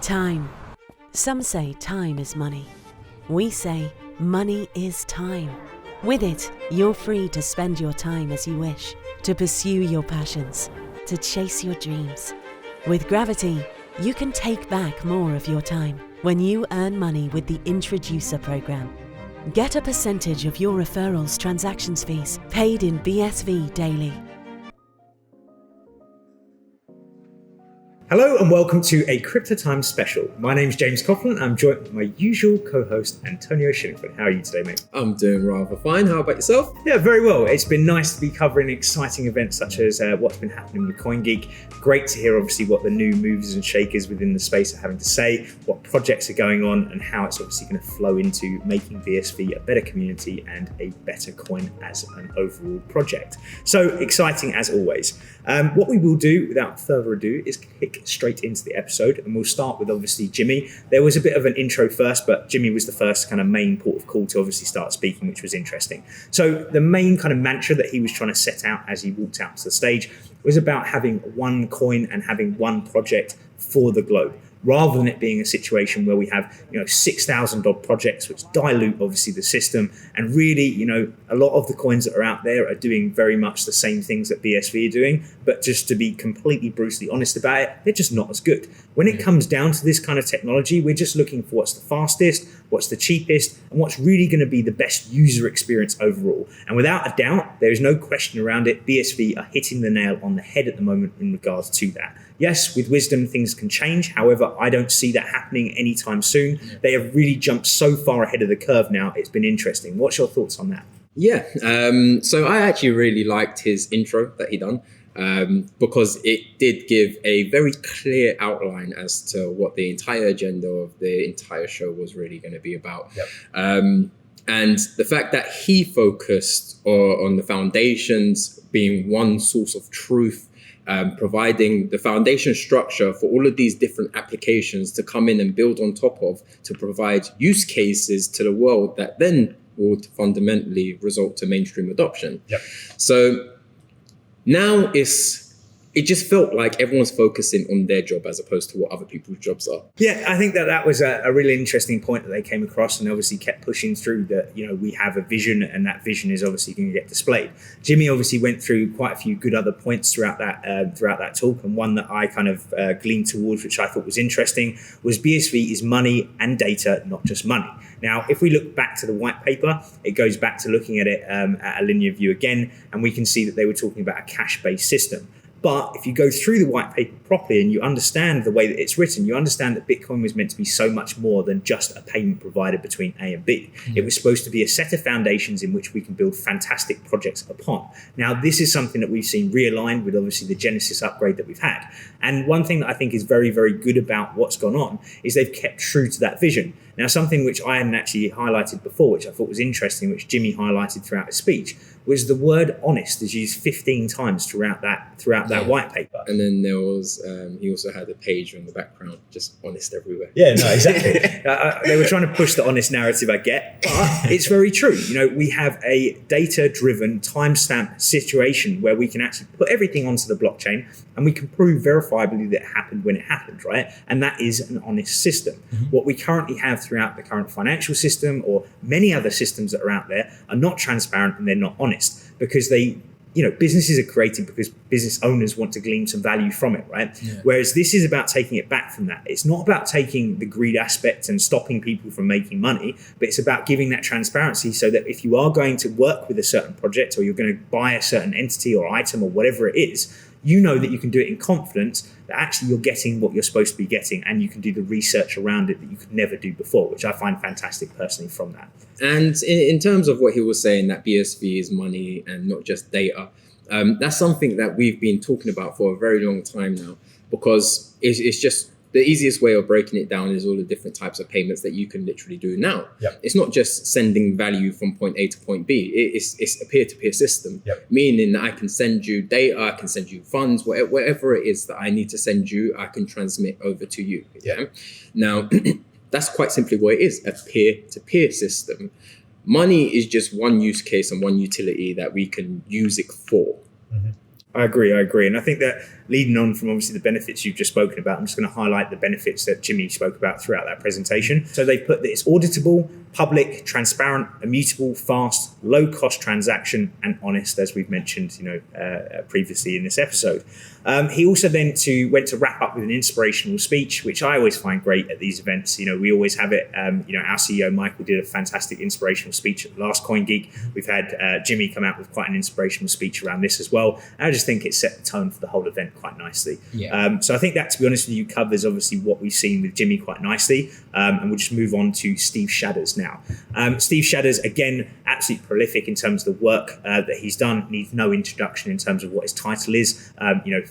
Time. Some say time is money. We say money is time. With it, you're free to spend your time as you wish, to pursue your passions, to chase your dreams. With Gravity, you can take back more of your time when you earn money with the Introducer program. Get a percentage of your referrals transactions fees paid in BSV daily. Hello and welcome to a CryptoTime special. My name's James Coughlan. I'm joined with my usual co-host, Antonio Shillingford. How are you today, mate? I'm doing rather fine. How about yourself? Yeah, very well. It's been nice to be covering exciting events such as what's been happening with CoinGeek. Great to hear, obviously, what the new movers and shakers within the space are having to say, what projects are going on, and how it's obviously going to flow into making BSV a better community and a better coin as an overall project. So exciting as always. What we will do, without further ado, is kick straight into the episode, and we'll start with obviously Jimmy. There was a bit of an intro first, but Jimmy was the first kind of main port of call to obviously start speaking, which was interesting. So the main kind of mantra that he was trying to set out as he walked out to the stage was about having one coin and having one project for the globe, rather than it being a situation where we have, 6,000 odd projects, which dilute obviously the system. And really, a lot of the coins that are out there are doing very much the same things that BSV are doing, but just to be completely brutally honest about it, they're just not as good. When it comes down to this kind of technology, we're just looking for what's the fastest, what's the cheapest, and what's really going to be the best user experience overall. And without a doubt, there is no question around it, BSV are hitting the nail on the head at the moment in regards to that. Yes, with wisdom, things can change. However, I don't see that happening anytime soon. They have really jumped so far ahead of the curve now. It's been interesting. What's your thoughts on that? Yeah, so I actually really liked his intro that he done because it did give a very clear outline as to what the entire agenda of the entire show was really going to be about. Yep. And the fact that he focused on the foundations being one source of truth, providing the foundation structure for all of these different applications to come in and build on top of, to provide use cases to the world that then would fundamentally result to mainstream adoption. Yep. So now it just felt like everyone's focusing on their job as opposed to what other people's jobs are. Yeah, I think that was a really interesting point that they came across, and obviously kept pushing through that, we have a vision, and that vision is obviously going to get displayed. Jimmy obviously went through quite a few good other points throughout that talk, and one that I kind of gleaned towards, which I thought was interesting, was BSV is money and data, not just money. Now, if we look back to the white paper, it goes back to looking at it at a linear view again, and we can see that they were talking about a cash-based system. But if you go through the white paper properly and you understand the way that it's written, you understand that Bitcoin was meant to be so much more than just a payment provider between A and B. Mm-hmm. It was supposed to be a set of foundations in which we can build fantastic projects upon. Now, this is something that we've seen realigned with obviously the Genesis upgrade that we've had. And one thing that I think is very, very good about what's gone on is they've kept true to that vision. Now, something which I hadn't actually highlighted before, which I thought was interesting, which Jimmy highlighted throughout his speech, was the word honest is used 15 times throughout that white paper. And then there was, he also had a page in the background, just honest everywhere. Yeah, no, exactly. They were trying to push the honest narrative, I get, but it's very true. We have a data-driven timestamp situation where we can actually put everything onto the blockchain and we can prove verifiably that it happened when it happened, right? And that is an honest system. Mm-hmm. What we currently have throughout the current financial system or many other systems that are out there are not transparent and they're not honest, because businesses are created because business owners want to glean some value from it, right? Yeah. Whereas this is about taking it back from that. It's not about taking the greed aspect and stopping people from making money, but it's about giving that transparency so that if you are going to work with a certain project or you're going to buy a certain entity or item or whatever it is, you know that you can do it in confidence, that actually you're getting what you're supposed to be getting, and you can do the research around it that you could never do before, which I find fantastic personally from that. And in terms of what he was saying, that BSV is money and not just data, that's something that we've been talking about for a very long time now, because it's just the easiest way of breaking it down is all the different types of payments that you can literally do now. Yep. It's not just sending value from point A to point B. It's a peer-to-peer system, yep. Meaning that I can send you data, I can send you funds, whatever it is that I need to send you, I can transmit over to you. Yeah. Now, that's quite simply what it is, a peer-to-peer system. Money is just one use case and one utility that we can use it for. Mm-hmm. I agree. And I think that leading on from obviously the benefits you've just spoken about, I'm just going to highlight the benefits that Jimmy spoke about throughout that presentation. So they put that it's auditable, public, transparent, immutable, fast, low-cost transaction, and honest, as we've mentioned, previously in this episode. He also then went to wrap up with an inspirational speech, which I always find great at these events. We always have it. Our CEO Michael did a fantastic inspirational speech at the last CoinGeek. We've had Jimmy come out with quite an inspirational speech around this as well. And I just think it set the tone for the whole event quite nicely. Yeah. So I think that, to be honest with you, covers obviously what we've seen with Jimmy quite nicely. And we'll just move on to Steve Shadders now. Steve Shadders, again, absolutely prolific in terms of the work that he's done. Needs no introduction in terms of what his title is.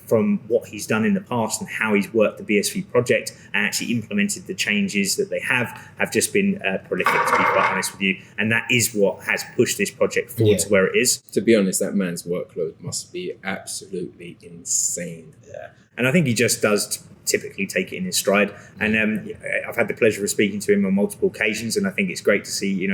From what he's done in the past and how he's worked the BSV project and actually implemented the changes that they have just been prolific, to be quite honest with you. And that is what has pushed this project forward to where it is. To be honest, that man's workload must be absolutely insane. Yeah. And I think he just does typically take it in his stride. And I've had the pleasure of speaking to him on multiple occasions, and I think it's great to see,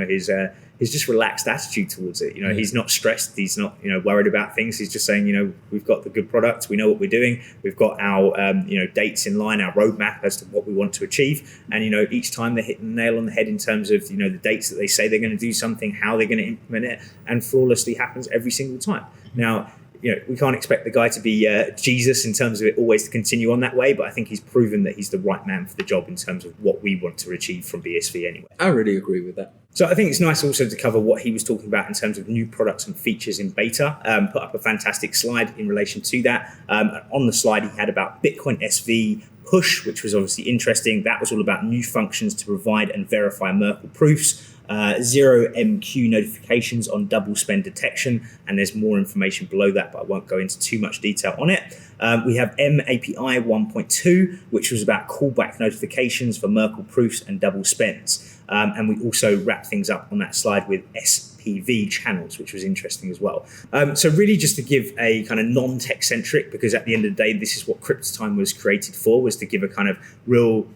his just relaxed attitude towards it. He's not stressed. He's not, worried about things. He's just saying, we've got the good product. We know what we're doing. We've got our, dates in line, our roadmap as to what we want to achieve. And, each time they hit the nail on the head in terms of, the dates that they say they're going to do something, how they're going to implement it, and flawlessly happens every single time. Now, we can't expect the guy to be Jesus in terms of it always to continue on that way, but I think he's proven that he's the right man for the job in terms of what we want to achieve from BSV anyway. I really agree with that. So I think it's nice also to cover what he was talking about in terms of new products and features in beta. Put up a fantastic slide in relation to that. On the slide, he had about Bitcoin SV push, which was obviously interesting. That was all about new functions to provide and verify Merkle proofs. Zero MQ notifications on double spend detection, and there's more information below that, but I won't go into too much detail on it. We have MAPI 1.2, which was about callback notifications for Merkle proofs and double spends. And we also wrap things up on that slide with SPV channels, which was interesting as well. So really just to give a kind of non-tech centric, because at the end of the day, this is what CryptoTime was created for, was to give a kind of real,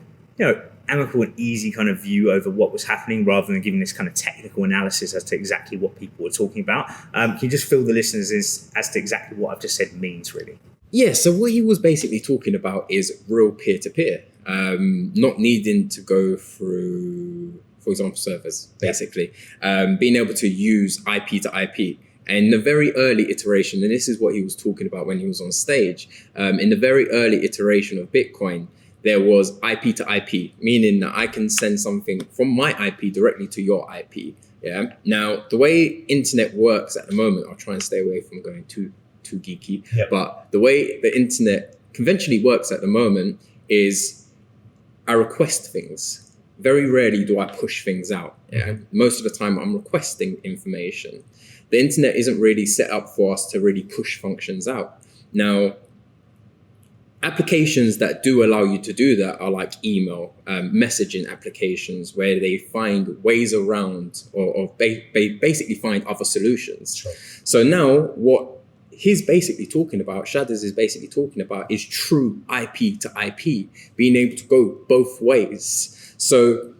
amicable and easy kind of view over what was happening rather than giving this kind of technical analysis as to exactly what people were talking about. Can you just fill the listeners as to exactly what I've just said means, really? Yeah, so what he was basically talking about is real peer-to-peer, not needing to go through, for example, servers, basically. Being able to use IP to IP. And in the very early iteration, and this is what he was talking about when he was on stage, in the very early iteration of Bitcoin, there was IP to IP, meaning that I can send something from my IP directly to your IP. Yeah. Now, the way internet works at the moment, I'll try and stay away from going too geeky, but the way the internet conventionally works at the moment is I request things. Very rarely do I push things out. Yeah. Most of the time I'm requesting information. The internet isn't really set up for us to really push functions out. Now, applications that do allow you to do that are like email, messaging applications where they find ways around or basically find other solutions. Sure. So now what he's basically talking about, Shadders is basically talking about, is true IP to IP, being able to go both ways. So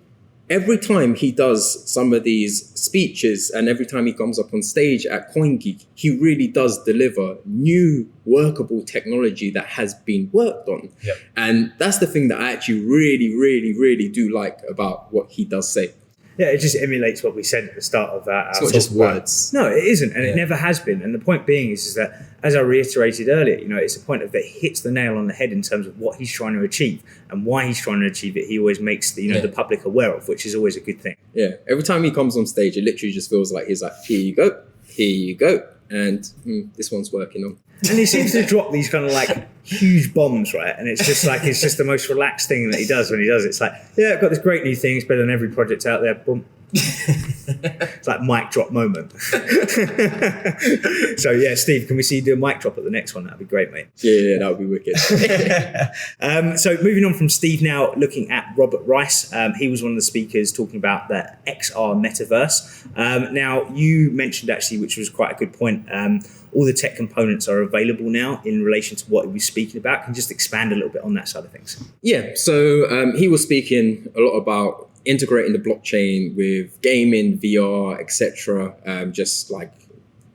every time he does some of these speeches and every time he comes up on stage at CoinGeek, he really does deliver new workable technology that has been worked on. Yep. And that's the thing that I actually really, really, really do like about what he does say. Yeah, it just emulates what we said at the start of that. It's not just words. No, it isn't. And it never has been. And the point being is that, as I reiterated earlier, it's a point of that hits the nail on the head in terms of what he's trying to achieve and why he's trying to achieve it. He always makes the public aware of, which is always a good thing. Yeah. Every time he comes on stage, it literally just feels like he's like, here you go. And this one's working on. And he seems to drop these kind of like huge bombs, right? And it's just like, it's just the most relaxed thing that he does when he does it. It's like, yeah, I've got this great new thing. It's better than every project out there. Boom. It's like mic drop moment. So yeah, Steve, can we see you do a mic drop at the next one? That'd be great, mate. Yeah, that would be wicked. So moving on from Steve now, looking at Robert Rice. He was one of the speakers talking about the XR metaverse. Now you mentioned actually, which was quite a good point, all the tech components are available now in relation to what he was speaking about. Can you just expand a little bit on that side of things? Yeah, so he was speaking a lot about integrating the blockchain with gaming, VR, etc. Just like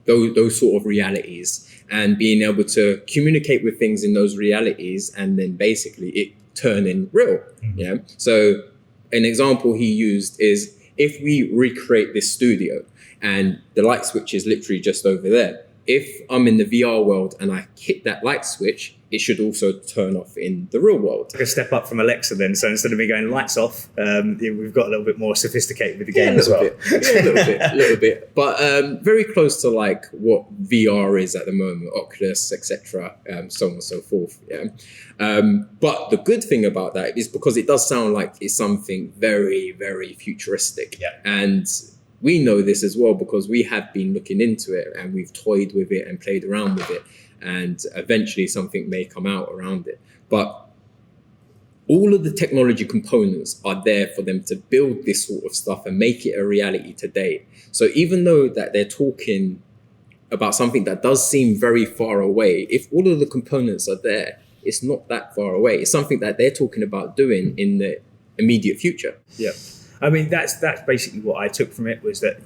those sort of realities. and being able to communicate with things in those realities, and then basically it turning real. Yeah. So an example he used is, if we recreate this studio and the light switch is literally just over there, if I'm in the VR world and I hit that light switch, it should also turn off in the real world. Like a step up from Alexa then. So instead of me going lights off, we've got a little bit more sophisticated with the game as well. A little bit. But very close to like what VR is at the moment, Oculus, etc., so on and so forth. Yeah. But the good thing about that is because it does sound like it's something very, very futuristic. Yeah. And we know this as well because we have been looking into it and we've toyed with it and played around with it. And eventually something may come out around it. But all of the technology components are there for them to build this sort of stuff and make it a reality today. So even though that they're talking about something that does seem very far away, if all of the components are there, it's not that far away. It's something that they're talking about doing in the immediate future. Yeah. I mean, that's basically what I took from it, was that,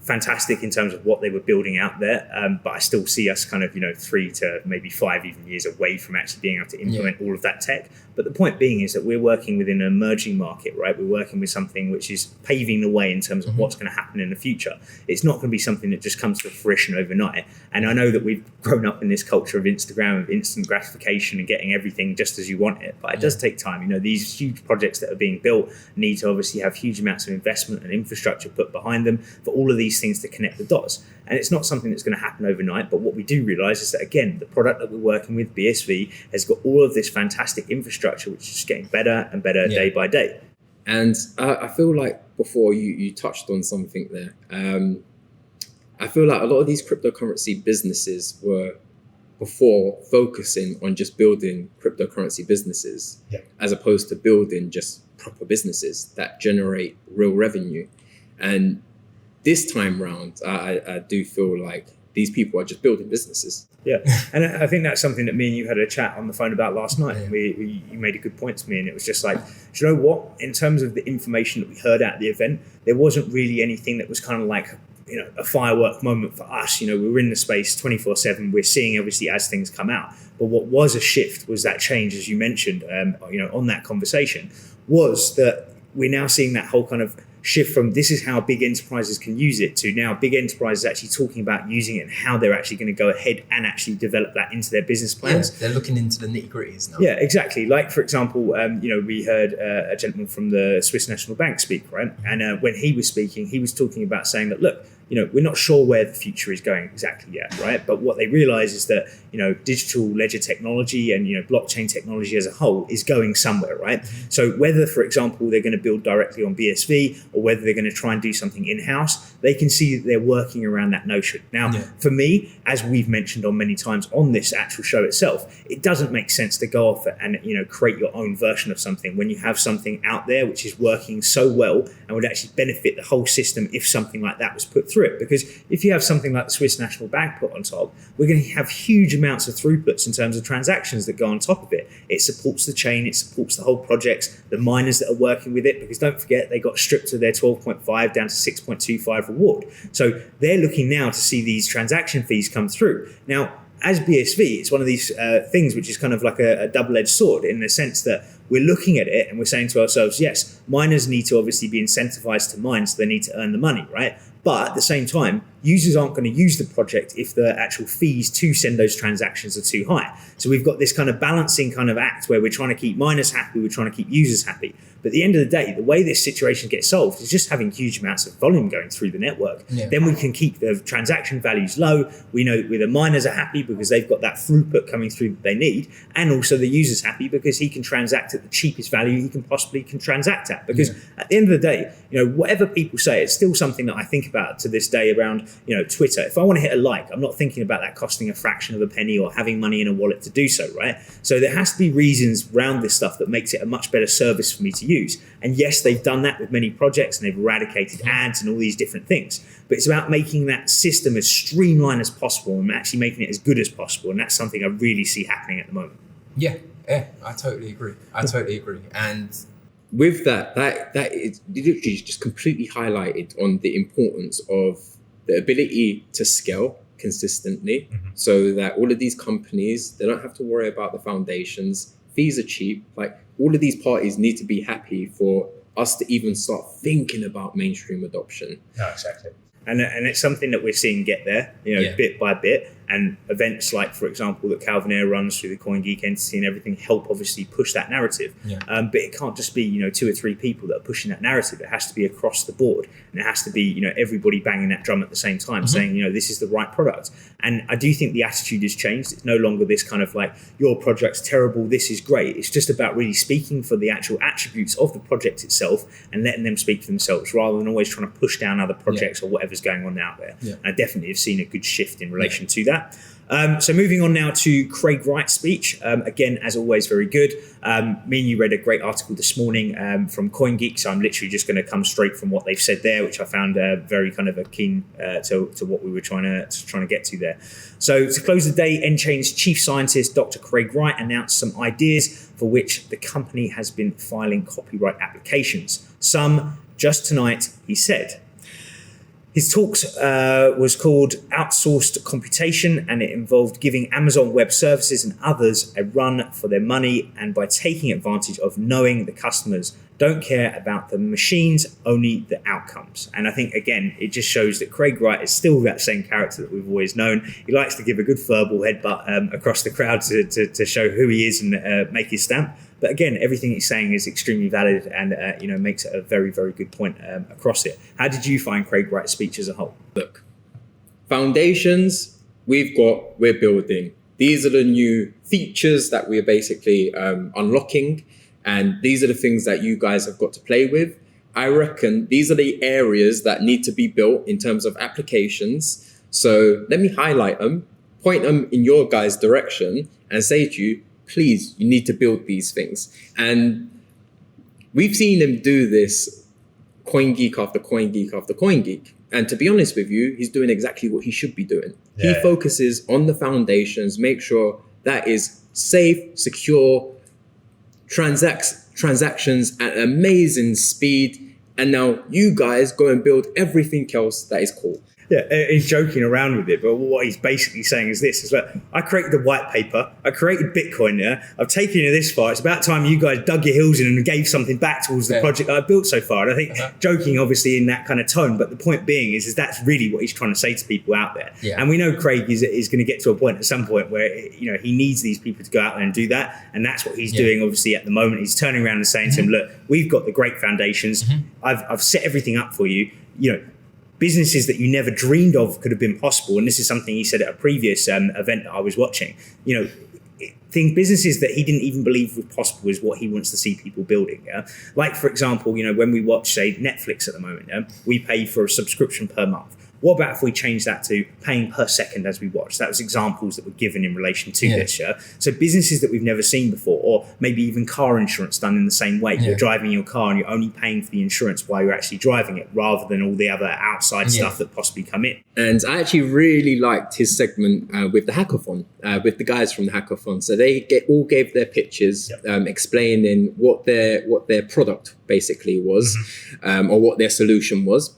fantastic in terms of what they were building out there, but I still see us kind of 3 to maybe 5 even years away from actually being able to implement all of that tech. But the point being is that we're working within an emerging market, right? We're working with something which is paving the way in terms of what's going to happen in the future. It's not going to be something that just comes to fruition overnight. And I know that we've grown up in this culture of Instagram, of instant gratification and getting everything just as you want it, but it does take time. These huge projects that are being built need to obviously have huge amounts of investment and infrastructure put behind them for all of these things to connect the dots. And it's not something that's going to happen overnight, but what we do realize is that, again, the product that we're working with, BSV, has got all of this fantastic infrastructure which is just getting better and better day by day. And I feel like before you touched on something there, I feel like a lot of these cryptocurrency businesses were before focusing on just building cryptocurrency businesses as opposed to building just proper businesses that generate real revenue. And this time round, I do feel like these people are just building businesses. Yeah, and I think that's something that me and you had a chat on the phone about last night. You made a good point to me, and it was just like, do you know what? In terms of the information that we heard at the event, there wasn't really anything that was kind of like, a firework moment for us. We were in the space 24/7. We're seeing obviously as things come out. But what was a shift was that change, as you mentioned, on that conversation, was that we're now seeing that whole kind of shift from this is how big enterprises can use it to now big enterprises actually talking about using it and how they're actually going to go ahead and actually develop that into their business plans. They're looking into the nitty-gritties now. Yeah, exactly. Like, for example, we heard a gentleman from the Swiss National Bank speak, right? And when he was speaking, he was talking about saying that, look, we're not sure where the future is going exactly yet, right? But what they realize is that, digital ledger technology and, blockchain technology as a whole is going somewhere, right? So whether, for example, they're going to build directly on BSV or whether they're going to try and do something in-house, they can see that they're working around that notion. Now, for me, as we've mentioned on many times on this actual show itself, it doesn't make sense to go off and, create your own version of something when you have something out there which is working so well and would actually benefit the whole system if something like that was put through it. Because if you have something like the Swiss National Bank put on top, we're going to have huge amounts of throughputs in terms of transactions that go on top of it. It supports the chain, it supports the whole projects, the miners that are working with it, because don't forget, they got stripped of their 12.5 down to 6.25 reward. So they're looking now to see these transaction fees come through. Now, as BSV, it's one of these things which is kind of like a double-edged sword in the sense that we're looking at it and we're saying to ourselves, yes, miners need to obviously be incentivized to mine, so they need to earn the money, right? But at the same time, users aren't going to use the project if the actual fees to send those transactions are too high. So we've got this kind of balancing kind of act where we're trying to keep miners happy, we're trying to keep users happy. But at the end of the day, the way this situation gets solved is just having huge amounts of volume going through the network. Then we can keep the transaction values low. We know that the miners are happy because they've got that throughput coming through that they need. And also the user's happy because he can transact at the cheapest value he can possibly transact at. Because at the end of the day, whatever people say, it's still something that I think about to this day around, Twitter. If I want to hit a like, I'm not thinking about that costing a fraction of a penny or having money in a wallet to do so, right? So there has to be reasons around this stuff that makes it a much better service for me to use. And yes, they've done that with many projects and they've eradicated ads and all these different things. But it's about making that system as streamlined as possible and actually making it as good as possible. And that's something I really see happening at the moment. Yeah, I totally agree. And with that is literally just completely highlighted on the importance of the ability to scale, consistently so that all of these companies, they don't have to worry about the foundations. Fees are cheap. Like, all of these parties need to be happy for us to even start thinking about mainstream adoption. No, exactly. And it's something that we're seeing get there, bit by bit. And events like, for example, that Calvin Air runs through the CoinGeek entity and everything help obviously push that narrative. But it can't just be, 2 or 3 people that are pushing that narrative. It has to be across the board. And it has to be, everybody banging that drum at the same time, saying, this is the right product. And I do think the attitude has changed. It's no longer this kind of like, your project's terrible, this is great. It's just about really speaking for the actual attributes of the project itself and letting them speak for themselves rather than always trying to push down other projects or whatever's going on out there. And I definitely have seen a good shift in relation to that. So moving on now to Craig Wright's speech. Again, as always, very good. Me and you read a great article this morning from CoinGeek, so I'm literally just going to come straight from what they've said there, which I found very kind of a keen to what we were trying to get to there. So to close the day, nChain's chief scientist, Dr. Craig Wright, announced some ideas for which the company has been filing copyright applications. Some just tonight, he said. His talks was called Outsourced Computation, and it involved giving Amazon Web Services and others a run for their money, and by taking advantage of knowing the customers don't care about the machines, only the outcomes. And I think, again, it just shows that Craig Wright is still that same character that we've always known. He likes to give a good verbal headbutt across the crowd to show who he is and make his stamp. But again, everything he's saying is extremely valid and makes a very, very good point across it. How did you find Craig Wright's speech as a whole? Look, foundations, we're building. These are the new features that we're basically unlocking. And these are the things that you guys have got to play with. I reckon these are the areas that need to be built in terms of applications. So let me highlight them, point them in your guys' direction and say to you, please, you need to build these things. And we've seen him do this CoinGeek after CoinGeek after CoinGeek. And to be honest with you, he's doing exactly what he should be doing. Yeah. He focuses on the foundations, make sure that is safe, secure, transactions at amazing speed. And now you guys go and build everything else that is cool. Yeah, he's joking around with it, but what he's basically saying is this, is that I created the white paper, I created Bitcoin, I've taken you this far, it's about time you guys dug your heels in and gave something back towards the project that I've built so far. And I think joking obviously in that kind of tone, but the point being is that's really what he's trying to say to people out there. Yeah. And we know Craig is going to get to a point at some point where he needs these people to go out there and do that, and that's what he's doing obviously at the moment. He's turning around and saying to him, look, we've got the great foundations, I've set everything up for you, businesses that you never dreamed of could have been possible. And this is something he said at a previous event that I was watching. Businesses that he didn't even believe were possible is what he wants to see people building. Yeah? Like, for example, when we watch, say, Netflix at the moment, we pay for a subscription per month. What about if we change that to paying per second as we watch? That was examples that were given in relation to this. Yeah? So businesses that we've never seen before, or maybe even car insurance done in the same way. You're driving your car and you're only paying for the insurance while you're actually driving it, rather than all the other outside stuff that possibly come in. And I actually really liked his segment with the hackathon, with the guys from the hackathon. So they all gave their pitches, explaining what their product basically was, or what their solution was.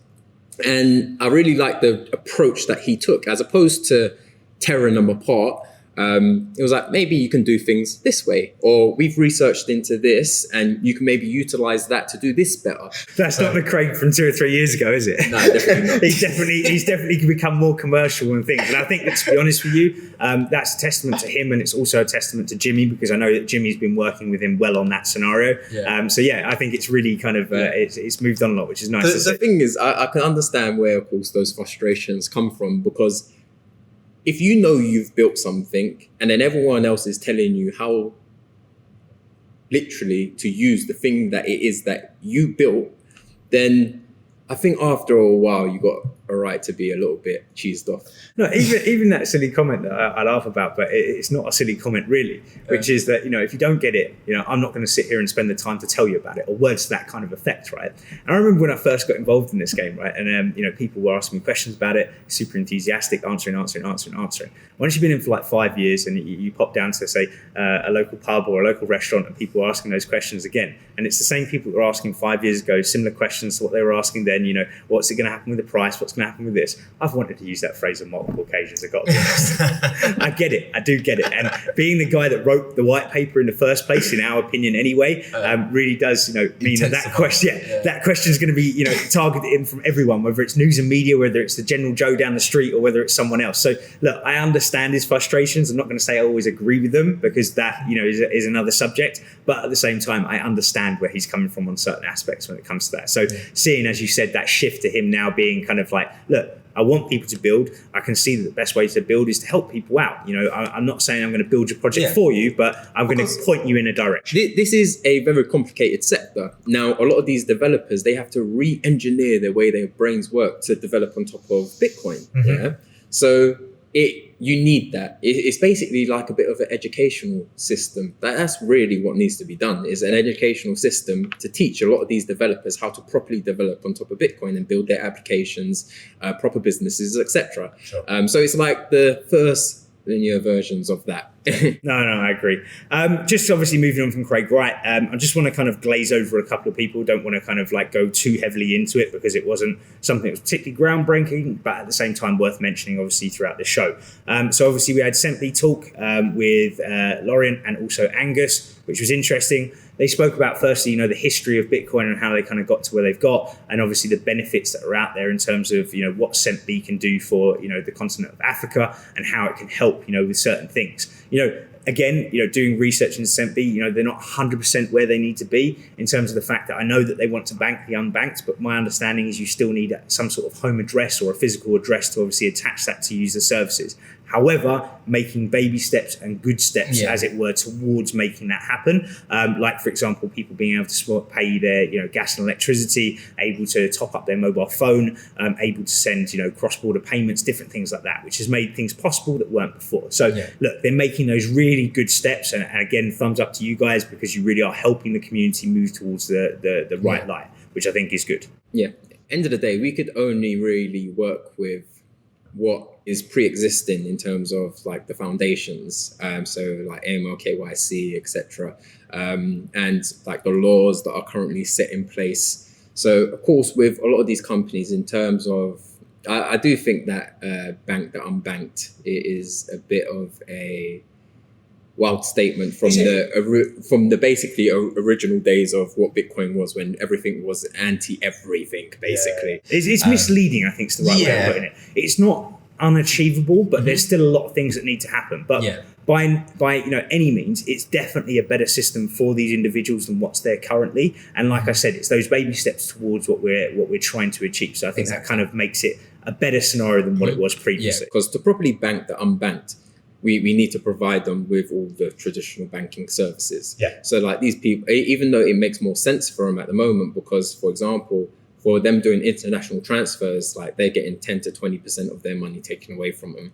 And I really like the approach that he took, as opposed to tearing them apart. It was like, maybe you can do things this way, or we've researched into this and you can maybe utilize that to do this better. That's not the Craig from 2 or 3 years ago, is it? No, definitely not. he's definitely become more commercial and things. And I think that, to be honest with you, that's a testament to him, and it's also a testament to Jimmy, because I know that Jimmy's been working with him well on that scenario. I think it's really kind of it's moved on a lot, which is nice. The thing is, I can understand where, of course, those frustrations come from, because if you know you've built something and then everyone else is telling you how literally to use the thing that it is that you built, then I think after a while you got a right to be a little bit cheesed off. No, even that silly comment that I laugh about, but it's not a silly comment really, which is that, if you don't get it, I'm not going to sit here and spend the time to tell you about it, or words to that kind of effect, right? And I remember when I first got involved in this game, right? And, people were asking me questions about it, super enthusiastic, answering. Once you've been in for like 5 years and you pop down to, say, a local pub or a local restaurant, and people are asking those questions again, and it's the same people that were asking 5 years ago, similar questions to what they were asking then, what's it going to happen with the price? What's going to happen with this. I've wanted to use that phrase on multiple occasions, I've got to be honest. I get it. I do get it. And being the guy that wrote the white paper in the first place, in our opinion anyway, really does, mean that question, that question is going to be, targeted in from everyone, whether it's news and media, whether it's the general Joe down the street, or whether it's someone else. So look, I understand his frustrations. I'm not going to say I always agree with them, because that, is another subject. But at the same time, I understand where he's coming from on certain aspects when it comes to that. So seeing, as you said, that shift to him now being kind of like, look, I want people to build. I can see that the best way to build is to help people out. I'm not saying I'm going to build your project for you, but I'm going to point you in a direction. This is a very complicated sector. Now, a lot of these developers, they have to re-engineer the way their brains work to develop on top of Bitcoin. Yeah. So you need that. It's basically like a bit of an educational system. That's really what needs to be done, is an educational system to teach a lot of these developers how to properly develop on top of Bitcoin and build their applications, proper businesses, etc. Sure. So it's like the first linear versions of that. No, I agree. Just obviously moving on from Craig Wright, I just want to kind of glaze over a couple of people. Don't want to kind of like go too heavily into it, because it wasn't something that was particularly groundbreaking, but at the same time worth mentioning obviously throughout the show. So obviously we had Simply Talk with Lauren and also Angus, which was interesting. They spoke about, firstly, the history of Bitcoin and how they kind of got to where they've got, and obviously the benefits that are out there in terms of, what CentB can do for, the continent of Africa, and how it can help, with certain things. Again, doing research in CentB, they're not 100% where they need to be in terms of the fact that I know that they want to bank the unbanked, but my understanding is you still need some sort of home address or a physical address to obviously attach that to use the services. However, making baby steps and good steps, as it were, towards making that happen. Like, for example, people being able to pay their gas and electricity, able to top up their mobile phone, able to send cross-border payments, different things like that, which has made things possible that weren't before. So look, they're making those really good steps, and again, thumbs up to you guys, because you really are helping the community move towards the right light, which I think is good. Yeah. End of the day, we could only really work with what is pre-existing in terms of like the foundations, so like AML, KYC, etc., and like the laws that are currently set in place. So of course, with a lot of these companies, in terms of, I do think that bank the unbanked is a bit of a wild statement from the basically original days of what Bitcoin was, when everything was anti-everything, basically. It's misleading, I think is the right way of putting it. It's not unachievable, but there's still a lot of things that need to happen. But by any means, it's definitely a better system for these individuals than what's there currently. And like I said, it's those baby steps towards what we're trying to achieve. So I think that kind of makes it a better scenario than what it was previously. Because to properly bank the unbanked, we need to provide them with all the traditional banking services. So like these people, even though it makes more sense for them at the moment, because, for example, for them doing international transfers, like they're getting 10 to 20% of their money taken away from them.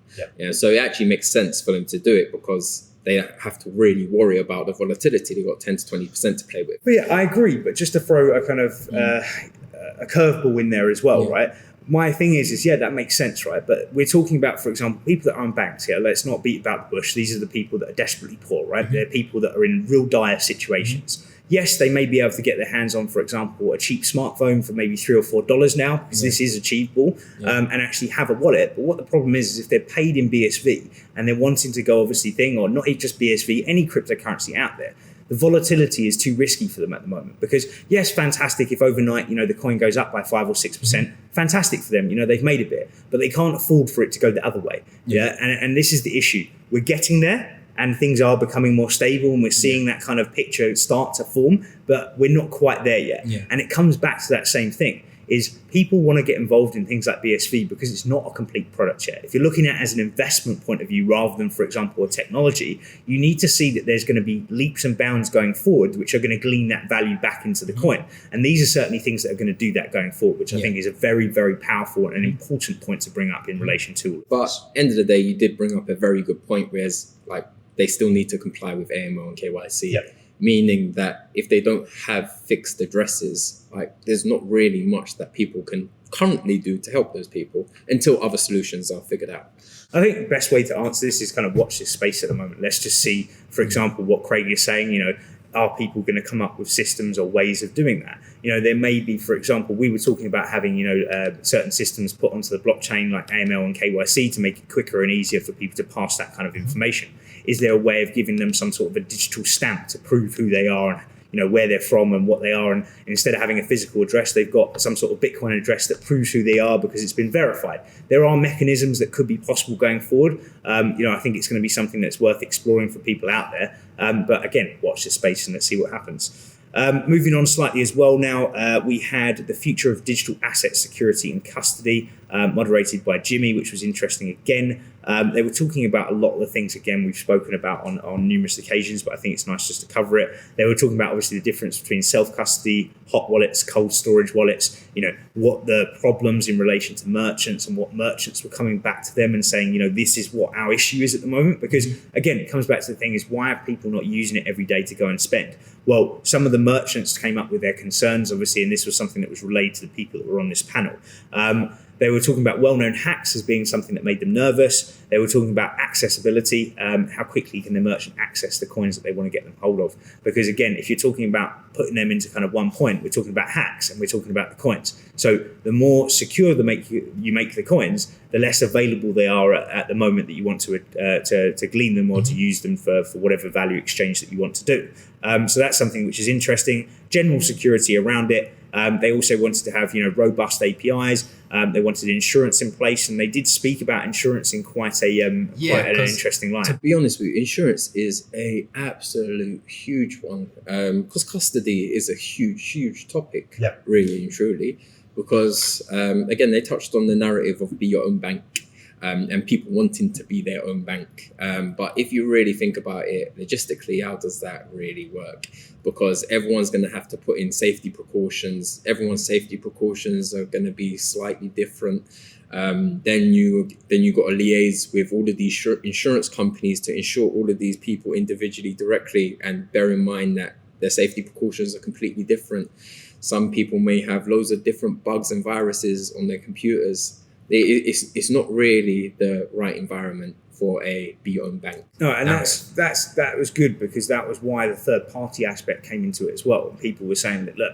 So it actually makes sense for them to do it, because they have to really worry about the volatility. They've got 10 to 20% to play with. But I agree. But just to throw a kind of a curveball in there as well, right? My thing is that makes sense, right? But we're talking about, for example, people that are unbanked here. Let's not beat about the bush. These are the people that are desperately poor, right? They're people that are in real dire situations. Yes, they may be able to get their hands on, for example, a cheap smartphone for maybe $3 or $4 now, because this is achievable, and actually have a wallet. But what the problem is if they're paid in BSV and they're wanting to go obviously or not just BSV, any cryptocurrency out there, the volatility is too risky for them at the moment. Because yes, fantastic if overnight, the coin goes up by 5 or 6%, fantastic for them, they've made a bit, but they can't afford for it to go the other way. And this is the issue. We're getting there, and things are becoming more stable, and we're seeing that kind of picture start to form, but we're not quite there yet. And it comes back to that same thing, is people want to get involved in things like BSV because it's not a complete product yet. If you're looking at it as an investment point of view rather than, for example, a technology, you need to see that there's going to be leaps and bounds going forward which are going to glean that value back into the coin. And these are certainly things that are going to do that going forward, which I think is a very, very powerful and important point to bring up in relation to all of this. But end of the day, you did bring up a very good point, whereas like they still need to comply with AML and KYC. Meaning that if they don't have fixed addresses, like there's not really much that people can currently do to help those people until other solutions are figured out. I think the best way to answer this is kind of watch this space at the moment. Let's just see, for example, what Craig is saying. are people going to come up with systems or ways of doing that? There may be, for example, we were talking about having, certain systems put onto the blockchain like AML and KYC to make it quicker and easier for people to pass that kind of information. Is there a way of giving them some sort of a digital stamp to prove who they are and where they're from and what they are, and instead of having a physical address, they've got some sort of Bitcoin address that proves who they are because it's been verified. There are mechanisms that could be possible going forward. I think it's going to be something that's worth exploring for people out there. But again, watch this space and let's see what happens. Moving on slightly as well now, we had the future of digital asset security and custody, moderated by Jimmy, which was interesting again. They were talking about a lot of the things, again, we've spoken about on numerous occasions, but I think it's nice just to cover it. They were talking about, obviously, the difference between self-custody, hot wallets, cold storage wallets, what the problems in relation to merchants and what merchants were coming back to them and saying, this is what our issue is at the moment. Because, again, it comes back to the thing is, why are people not using it every day to go and spend? Well, some of the merchants came up with their concerns, obviously, and this was something that was relayed to the people that were on this panel. They were talking about well-known hacks as being something that made them nervous. They were talking about accessibility, how quickly can the merchant access the coins that they want to get them hold of. Because again, if you're talking about putting them into kind of one point, we're talking about hacks and we're talking about the coins. So the more secure you make the coins, the less available they are at the moment that you want to glean them or to use them for whatever value exchange that you want to do. So that's something which is interesting. General security around it. They also wanted to have, robust APIs. They wanted insurance in place, and they did speak about insurance in quite an interesting line. To be honest with you, insurance is a absolute huge one, because custody is a huge topic, really and truly. Because again, they touched on the narrative of be your own bank. And people wanting to be their own bank. But if you really think about it, logistically, how does that really work? Because everyone's going to have to put in safety precautions. Everyone's safety precautions are going to be slightly different. Then you got to liaise with all of these insurance companies to insure all of these people individually, directly, and bear in mind that their safety precautions are completely different. Some people may have loads of different bugs and viruses on their computers. It's not really the right environment for a be your own bank. No, and that was good, because that was why the third party aspect came into it as well. People were saying that, look,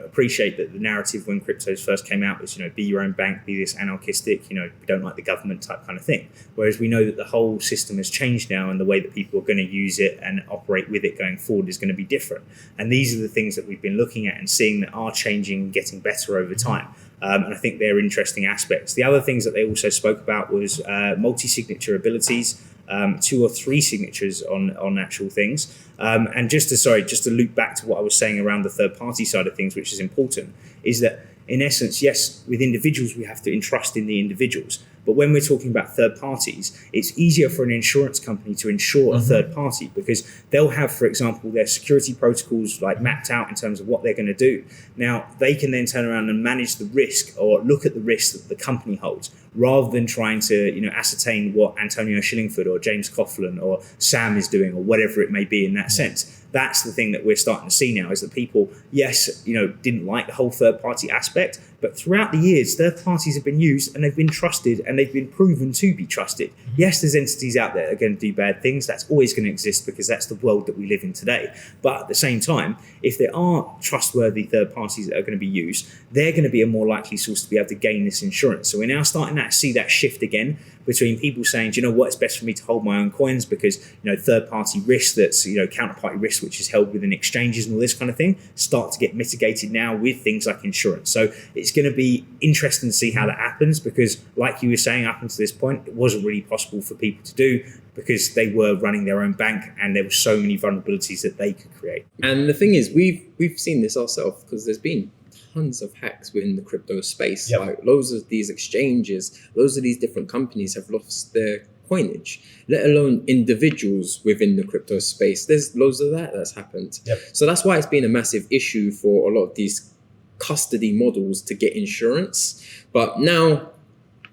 appreciate that the narrative when cryptos first came out was, be your own bank, be this anarchistic, we don't like the government type kind of thing. Whereas we know that the whole system has changed now, and the way that people are going to use it and operate with it going forward is going to be different. And these are the things that we've been looking at and seeing that are changing and getting better over time. And I think they're interesting aspects. The other things that they also spoke about was multi-signature abilities, 2 or 3 signatures on actual things. And just to loop back to what I was saying around the third party side of things, which is important, is that in essence, yes, with individuals, we have to entrust in the individuals. But when we're talking about third parties, it's easier for an insurance company to insure a third party, because they'll have, for example, their security protocols like mapped out in terms of what they're going to do. Now, they can then turn around and manage the risk or look at the risk that the company holds, rather than trying to, ascertain what Antonio Shillingford or James Coughlan or Sam is doing, or whatever it may be in that sense. That's the thing that we're starting to see now, is that people, yes, didn't like the whole third party aspect, but throughout the years, third parties have been used and they've been trusted and they've been proven to be trusted. Yes, there's entities out there that are going to do bad things. That's always going to exist, because that's the world that we live in today. But at the same time, if there are trustworthy third parties that are going to be used, they're going to be a more likely source to be able to gain this insurance. So we're now starting to see that shift again between people saying, do you know what, it's best for me to hold my own coins because, third party risk, that's, counterparty risk, which is held within exchanges and all this kind of thing, start to get mitigated now with things like insurance. So it's going to be interesting to see how that happens, because like you were saying, up until this point, it wasn't really possible for people to do, because they were running their own bank and there were so many vulnerabilities that they could create. And the thing is, we've seen this ourselves, because there's been tons of hacks within the crypto space. Like loads of these exchanges, loads of these different companies have lost their coinage, let alone individuals within the crypto space. There's loads of that's happened. So that's why it's been a massive issue for a lot of these custody models to get insurance. But now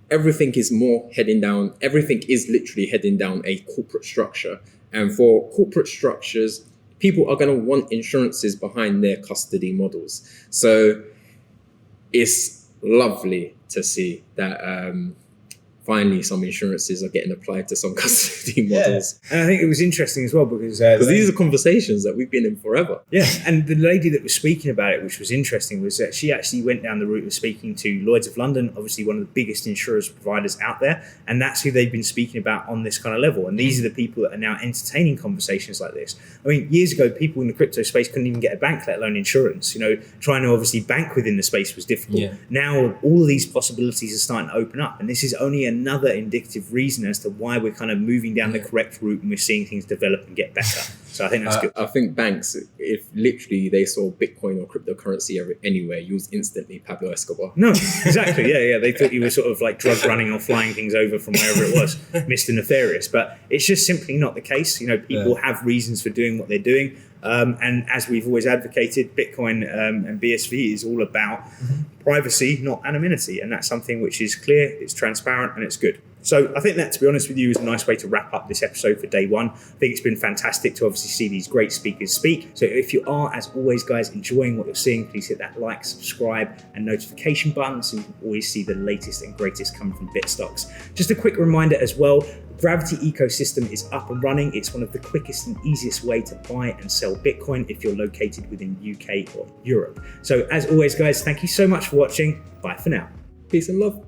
everything is everything is literally heading down a corporate structure. And for corporate structures, people are going to want insurances behind their custody models. So it's lovely to see that finally some insurances are getting applied to some custody models. And I think it was interesting as well because These are conversations that we've been in forever. Yeah, and the lady that was speaking about it, which was interesting, was that she actually went down the route of speaking to Lloyd's of London, obviously one of the biggest insurance providers out there, and that's who they've been speaking about on this kind of level. And these are the people that are now entertaining conversations like this. I mean, years ago, people in the crypto space couldn't even get a bank, let alone insurance. Trying to obviously bank within the space was difficult. Yeah. Now, all of these possibilities are starting to open up, and this is only another indicative reason as to why we're kind of moving down the correct route and we're seeing things develop and get better. So I think that's good. I think banks, if literally they saw Bitcoin or cryptocurrency anywhere, you was instantly Pablo Escobar. No, exactly. Yeah. They thought you were sort of like drug running or flying things over from wherever it was, Mr. Nefarious. But it's just simply not the case. People have reasons for doing what they're doing. And as we've always advocated, Bitcoin and BSV is all about privacy, not anonymity. And that's something which is clear, it's transparent, and it's good. So I think that, to be honest with you, is a nice way to wrap up this episode for day one. I think it's been fantastic to obviously see these great speakers speak. So if you are, as always, guys, enjoying what you're seeing, please hit that like, subscribe, and notification button so you can always see the latest and greatest coming from Bitstocks. Just a quick reminder as well, Gravity ecosystem is up and running. It's one of the quickest and easiest way to buy and sell Bitcoin if you're located within UK or Europe. So as always, guys, thank you so much for watching. Bye for now. Peace and love.